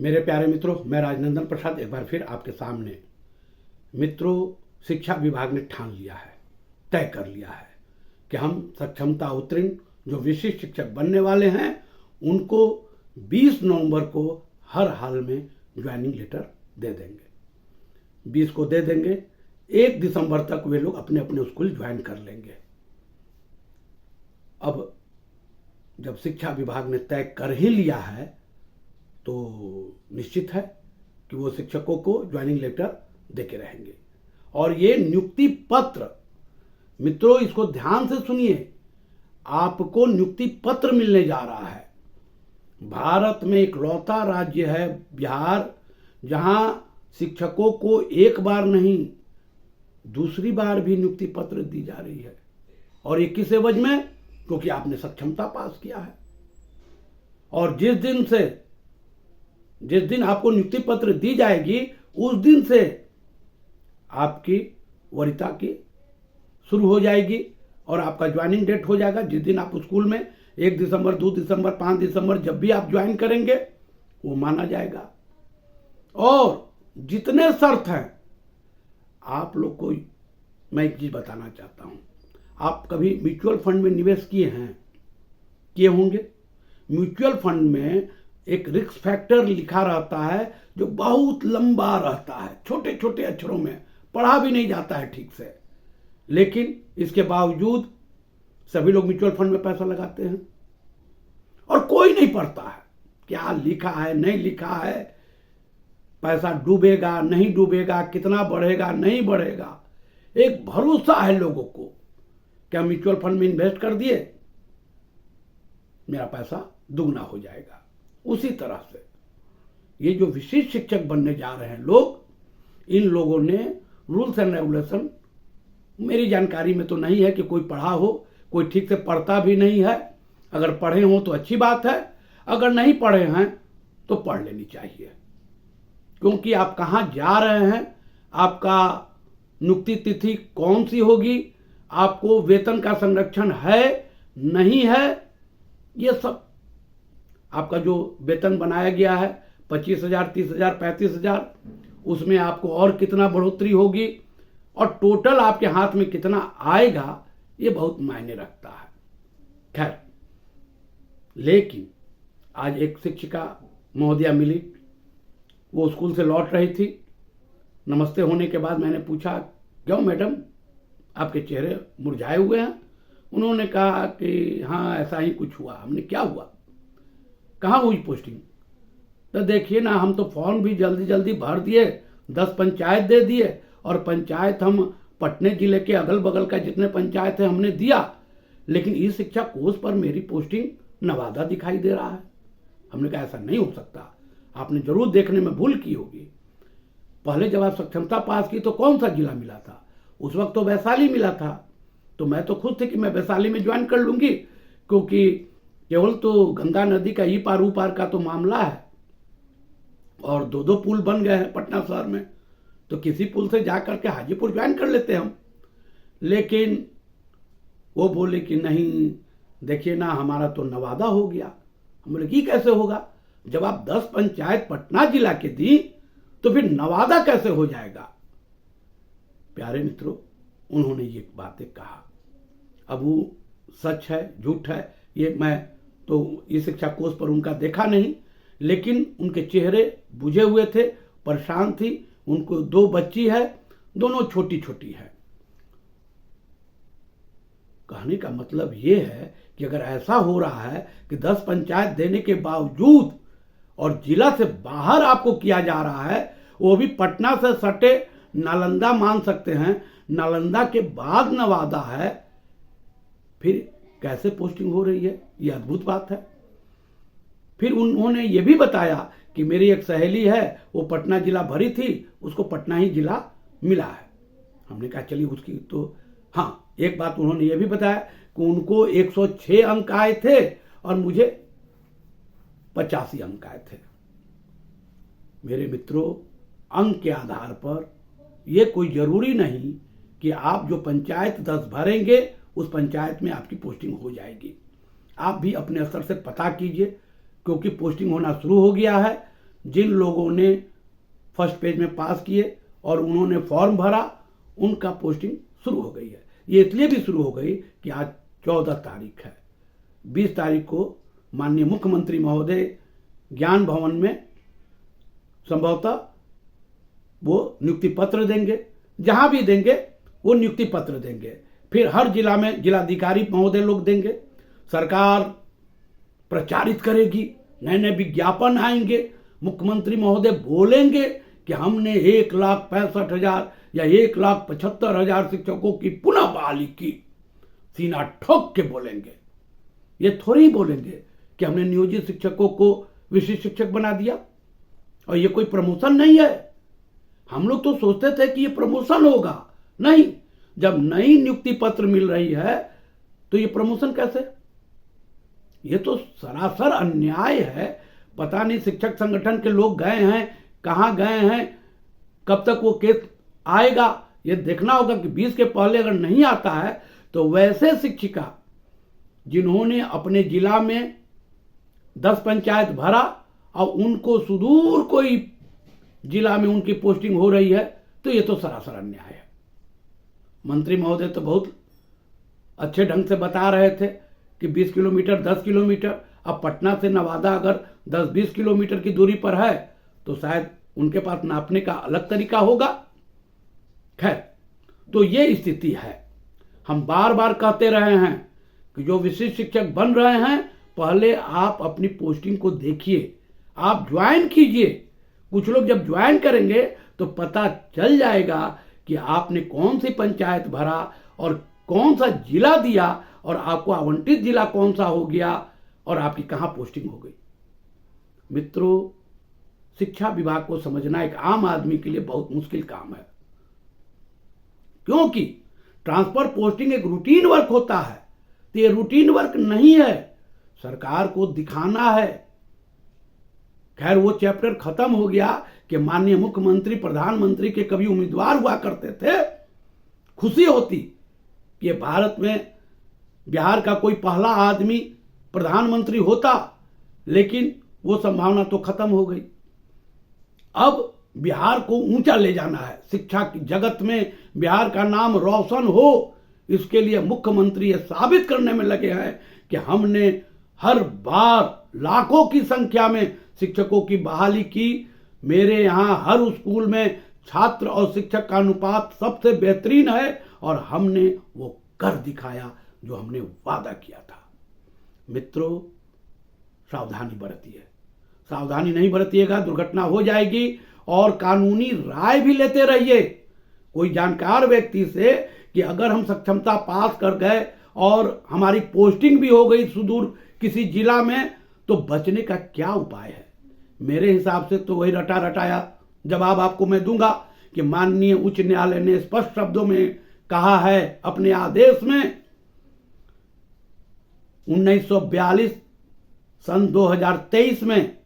मेरे प्यारे मित्रों, मैं राजनंदन प्रसाद एक बार फिर आपके सामने। मित्रों, शिक्षा विभाग ने ठान लिया है, तय कर लिया है कि हम सक्षमता उत्तीर्ण जो विशिष्ट शिक्षक बनने वाले हैं उनको 20 नवंबर को हर हाल में ज्वाइनिंग लेटर दे देंगे। 20 को दे देंगे, 1 दिसंबर तक वे लोग अपने अपने स्कूल ज्वाइन कर लेंगे। अब जब शिक्षा विभाग ने तय कर ही लिया है तो निश्चित है कि वो शिक्षकों को ज्वाइनिंग लेटर देके रहेंगे। और ये नियुक्ति पत्र, मित्रों इसको ध्यान से सुनिए, आपको नियुक्ति पत्र मिलने जा रहा है। भारत में इकलौता राज्य है बिहार जहां शिक्षकों को एक बार नहीं दूसरी बार भी नियुक्ति पत्र दी जा रही है। और ये किस एवज में? क्योंकि आपने सक्षमता पास किया है। और जिस दिन आपको नियुक्ति पत्र दी जाएगी उस दिन से आपकी वरीयता की शुरू हो जाएगी और आपका ज्वाइनिंग डेट हो जाएगा। जिस दिन आप स्कूल में 1 दिसंबर, 2 दिसंबर, 5 दिसंबर जब भी आप ज्वाइन करेंगे वो माना जाएगा। और जितने शर्त हैं, आप लोग को मैं एक चीज बताना चाहता हूं। आप कभी म्यूचुअल फंड में निवेश किए होंगे। म्यूचुअल फंड में एक रिस्क फैक्टर लिखा रहता है जो बहुत लंबा रहता है, छोटे छोटे अक्षरों में, पढ़ा भी नहीं जाता है ठीक से। लेकिन इसके बावजूद सभी लोग म्यूचुअल फंड में पैसा लगाते हैं और कोई नहीं पढ़ता है क्या लिखा है, नहीं लिखा है, पैसा डूबेगा नहीं डूबेगा, कितना बढ़ेगा नहीं बढ़ेगा। एक भरोसा है लोगों को, क्या म्यूचुअल फंड में इन्वेस्ट कर दिए, मेरा पैसा दुगना हो जाएगा। उसी तरह से ये जो विशिष्ट शिक्षक बनने जा रहे हैं लोग, इन लोगों ने रूल्स एंड रेगुलेशन, मेरी जानकारी में तो नहीं है कि कोई पढ़ा हो, कोई ठीक से पढ़ता भी नहीं है। अगर पढ़े हो तो अच्छी बात है, अगर नहीं पढ़े हैं तो पढ़ लेनी चाहिए। क्योंकि आप कहाँ जा रहे हैं, आपका नियुक्ति तिथि कौन सी होगी, आपको वेतन का संरक्षण है नहीं है, ये सब आपका जो वेतन बनाया गया है 25,000, 30,000, 35,000, उसमें आपको और कितना बढ़ोतरी होगी और टोटल आपके हाथ में कितना आएगा, ये बहुत मायने रखता है। खैर, लेकिन आज एक शिक्षिका महोदया मिली, वो स्कूल से लौट रही थी। नमस्ते होने के बाद मैंने पूछा, क्यों मैडम आपके चेहरे मुरझाए हुए हैं? उन्होंने कहा कि हाँ ऐसा ही कुछ हुआ। हमने क्या हुआ, कहाँ हुई पोस्टिंग? तो देखिए ना, हम तो फॉर्म भी जल्दी जल्दी भर दिए, 10 पंचायत दे दिए और पंचायत हम पटने जिले के अगल बगल का जितने पंचायत है हमने दिया, लेकिन ई शिक्षा कोर्स पर मेरी पोस्टिंग नवादा दिखाई दे रहा है। हमने कहा ऐसा नहीं हो सकता, आपने जरूर देखने में भूल की होगी। पहले जब आप सक्षमता पास की तो कौन सा जिला मिला था? उस वक्त तो वैशाली मिला था। तो मैं तो खुद थी कि मैं वैशाली में ज्वाइन कर लूंगी, क्योंकि केवल तो गंगा नदी का ई पार ऊ पार का तो मामला है और 2 पुल बन गए हैं पटना शहर में, तो किसी पुल से जाकर के हाजीपुर ज्वाइन कर लेते हम। लेकिन वो बोले कि नहीं, देखिए ना हमारा तो नवादा हो गया। हम बोले कि कैसे होगा, जब आप 10 पंचायत पटना जिला के दी तो फिर नवादा कैसे हो जाएगा? प्यारे मित्रों, उन्होंने ये बातें कहा। अब वो सच है झूठ है ये मैं तो ये शिक्षा कोर्स पर उनका देखा नहीं, लेकिन उनके चेहरे बुझे हुए थे, परेशान थी। उनको 2 बच्ची है, दोनों छोटी छोटी है। कहने का मतलब ये है कि अगर ऐसा हो रहा है कि 10 पंचायत देने के बावजूद और जिला से बाहर आपको किया जा रहा है, वो भी पटना से सटे नालंदा मान सकते हैं, नालंदा के बाद नवादा है, फिर कैसे पोस्टिंग हो रही है? ये अद्भुत बात है। फिर उन्होंने ये भी बताया कि मेरी एक सहेली है, वो पटना जिला भरी थी, उसको पटना ही जिला मिला है। हमने कहा चलिए उसकी तो हाँ, एक बात उन्होंने ये भी बताया कि उनको 106 अंक आए थे और मुझे 85 अंक आए थे। मेरे मित्रों, अंक के आधार पर ये कोई जरूरी नहीं कि आप जो पंचायत 10 भरेंगे उस पंचायत में आपकी पोस्टिंग हो जाएगी। आप भी अपने स्तर से पता कीजिए, क्योंकि पोस्टिंग होना शुरू हो गया है। जिन लोगों ने फर्स्ट पेज में पास किए और उन्होंने फॉर्म भरा, उनका पोस्टिंग शुरू हो गई है। ये इसलिए भी शुरू हो गई कि आज 14 तारीख है। 20 तारीख को माननीय मुख्यमंत्री महोदय ज्ञान भवन में संभवतः वो नियुक्ति पत्र देंगे, जहां भी देंगे वो नियुक्ति पत्र देंगे। फिर हर जिला में जिलाधिकारी महोदय लोग देंगे, सरकार प्रचारित करेगी, नए नए विज्ञापन आएंगे, मुख्यमंत्री महोदय बोलेंगे कि हमने 1,65,000 या 1,75,000 शिक्षकों की पुनः बहाली की। सीना ठोक के बोलेंगे, ये थोड़ी बोलेंगे कि हमने नियोजित शिक्षकों को विशिष्ट शिक्षक बना दिया। और ये कोई प्रमोशन नहीं है। हम लोग तो सोचते थे कि ये प्रमोशन होगा, नहीं, जब नई नियुक्ति पत्र मिल रही है तो ये प्रमोशन कैसे? ये तो सरासर अन्याय है। पता नहीं शिक्षक संगठन के लोग गए हैं, कहां गए हैं, कब तक वो केस आएगा, ये देखना होगा कि 20 के पहले अगर नहीं आता है तो वैसे शिक्षिका जिन्होंने अपने जिला में 10 पंचायत भरा और उनको सुदूर कोई जिला में उनकी पोस्टिंग हो रही है, तो ये तो सरासर अन्याय है। मंत्री महोदय तो बहुत अच्छे ढंग से बता रहे थे कि 20 किलोमीटर 10 किलोमीटर, अब पटना से नवादा अगर 10-20 किलोमीटर की दूरी पर है तो शायद उनके पास नापने का अलग तरीका होगा। खैर, तो ये स्थिति है। हम बार बार कहते रहे हैं कि जो विशिष्ट शिक्षक बन रहे हैं, पहले आप अपनी पोस्टिंग को देखिए, आप ज्वाइन कीजिए। कुछ लोग जब ज्वाइन करेंगे तो पता चल जाएगा कि आपने कौन सी पंचायत भरा और कौन सा जिला दिया और आपको आवंटित जिला कौन सा हो गया और आपकी कहां पोस्टिंग हो गई। मित्रों, शिक्षा विभाग को समझना एक आम आदमी के लिए बहुत मुश्किल काम है, क्योंकि ट्रांसफर पोस्टिंग एक रूटीन वर्क होता है। तो ये रूटीन वर्क नहीं है, सरकार को दिखाना है। खैर, वो चैप्टर खत्म हो गया कि माननीय मुख्यमंत्री प्रधानमंत्री के कभी उम्मीदवार हुआ करते थे। खुशी होती कि भारत में बिहार का कोई पहला आदमी प्रधानमंत्री होता, लेकिन वो संभावना तो खत्म हो गई। अब बिहार को ऊंचा ले जाना है, शिक्षा की जगत में बिहार का नाम रोशन हो, इसके लिए मुख्यमंत्री ये साबित करने में लगे हैं कि हमने हर बार लाखों की संख्या में शिक्षकों की बहाली की। मेरे यहाँ हर स्कूल में छात्र और शिक्षक का अनुपात सबसे बेहतरीन है और हमने वो कर दिखाया जो हमने वादा किया था। मित्रों, सावधानी बरतिए, सावधानी नहीं बरतिएगा दुर्घटना हो जाएगी। और कानूनी राय भी लेते रहिए कोई जानकार व्यक्ति से कि अगर हम सक्षमता पास कर गए और हमारी पोस्टिंग भी हो गई सुदूर किसी जिला में, तो बचने का क्या उपाय है। मेरे हिसाब से तो वही रटा रटाया जवाब आपको मैं दूंगा कि माननीय उच्च न्यायालय ने स्पष्ट शब्दों में कहा है अपने आदेश में, 1942 सन 2023 में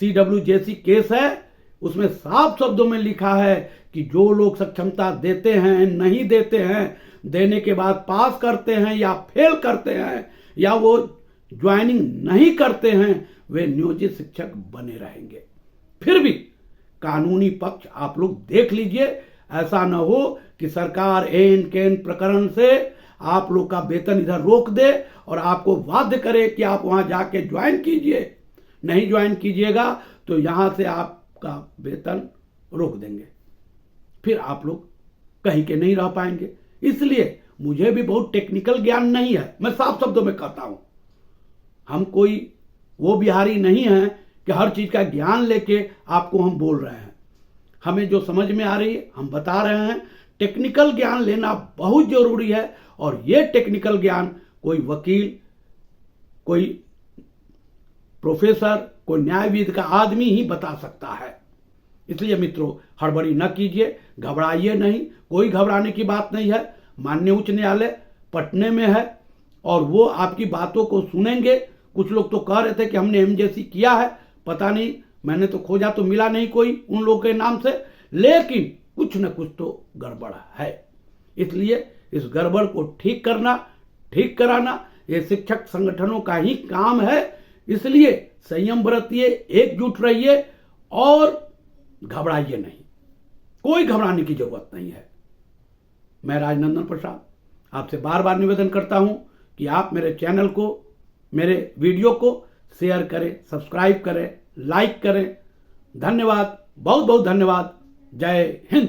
CWJC केस है, उसमें साफ शब्दों में लिखा है कि जो लोग सक्षमता देते हैं, नहीं देते हैं, देने के बाद पास करते हैं या फेल करते हैं या वो ज्वाइनिंग नहीं करते हैं, वे नियोजित शिक्षक बने रहेंगे। फिर भी कानूनी पक्ष आप लोग देख लीजिए, ऐसा न हो कि सरकार एन केन प्रकरण से आप लोग का वेतन इधर रोक दे और आपको बाध्य करे कि आप वहां जाके ज्वाइन कीजिए। नहीं ज्वाइन कीजिएगा तो यहां से आपका वेतन रोक देंगे, फिर आप लोग कहीं के नहीं रह पाएंगे। इसलिए मुझे भी बहुत टेक्निकल ज्ञान नहीं है, मैं साफ शब्दों में कहता हूं। हम कोई वो बिहारी नहीं है कि हर चीज का ज्ञान लेके आपको हम बोल रहे हैं। हमें जो समझ में आ रही है हम बता रहे हैं। टेक्निकल ज्ञान लेना बहुत जरूरी है और ये टेक्निकल ज्ञान कोई वकील, कोई प्रोफेसर, कोई न्यायविद का आदमी ही बता सकता है। इसलिए मित्रों, हड़बड़ी न कीजिए, घबराइए नहीं, कोई घबराने की बात नहीं है। माननीय उच्च न्यायालय पटने में है और वो आपकी बातों को सुनेंगे। कुछ लोग तो कह रहे थे कि हमने MJC किया है, पता नहीं, मैंने तो खोजा तो मिला नहीं कोई उन लोगों के नाम से, लेकिन कुछ न कुछ तो गड़बड़ है। इसलिए इस गड़बड़ को ठीक कराना ये शिक्षक संगठनों का ही काम है। इसलिए संयम बरतिए, एकजुट रहिए और घबराइए नहीं। कोई घबराने की जरूरत नहीं है। मैं राजनंदन प्रसाद आपसे बार बार निवेदन करता हूं कि आप मेरे चैनल को, मेरे वीडियो को शेयर करें, सब्सक्राइब करें, लाइक करें। धन्यवाद, बहुत बहुत धन्यवाद। जय हिंद।